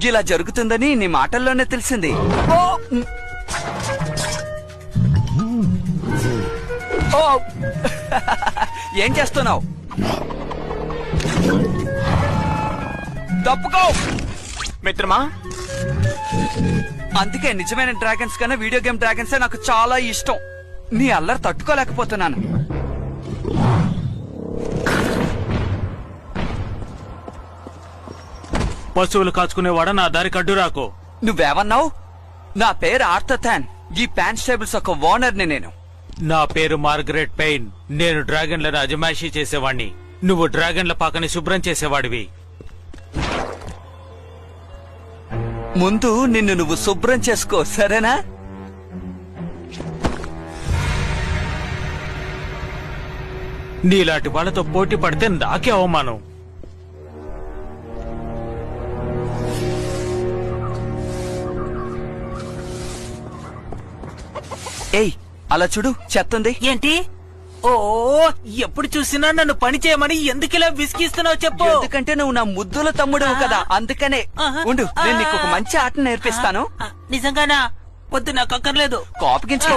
ఇలా జరుగుతుందని నీ మాటల్లోనే తెలిసింది. ఓ! ఓ! ఏం చేస్తున్నావు? తప్పుకో మిత్రమా. అందుకే నిజమైన డ్రాగన్స్ కన్నా వీడియో గేమ్ డ్రాగన్స్ నాకు చాలా ఇష్టం. నీ అల్లరి తట్టుకోలేకపోతున్నాను. పశువులు కాచుకునేవాడ నా దారి కడ్డు రాకు. నువ్వేమన్నావు? నా పేరు ఆర్థథాన్. ఈ ప్యాన్ స్టేబుల్స్ ఒక ఓనర్ని నేను. నా పేరు మార్గరెట్ పెయిన్. నేను డ్రాగన్లను అజమాయిషీ చేసేవాణ్ణి. నువ్వు డ్రాగన్ల పాకని శుభ్రం చేసేవాడివి. ముందు నిన్ను నువ్వు శుభ్రం చేసుకో, సరేనా? నీలాంటి వాళ్ళతో పోటీ పడితే నాకే అవమానం. ఏయ్, అలా చూడు, చెత్తుంది. ఏంటి? ఓ, ఎప్పుడు చూసినా నన్ను పని చేయమని ఎందుకిలా విసిగిస్తున్నావు చెప్పు. ఎందుకంటే నువ్వు నా ముద్దుల తమ్ముడు కదా, అందుకనే. ఉండు, నేను నీకు ఒక మంచి ఆట నేర్పిస్తాను. నిజంగానా? వద్దు, నాకు అక్కర్లేదు. కోపగించుకో.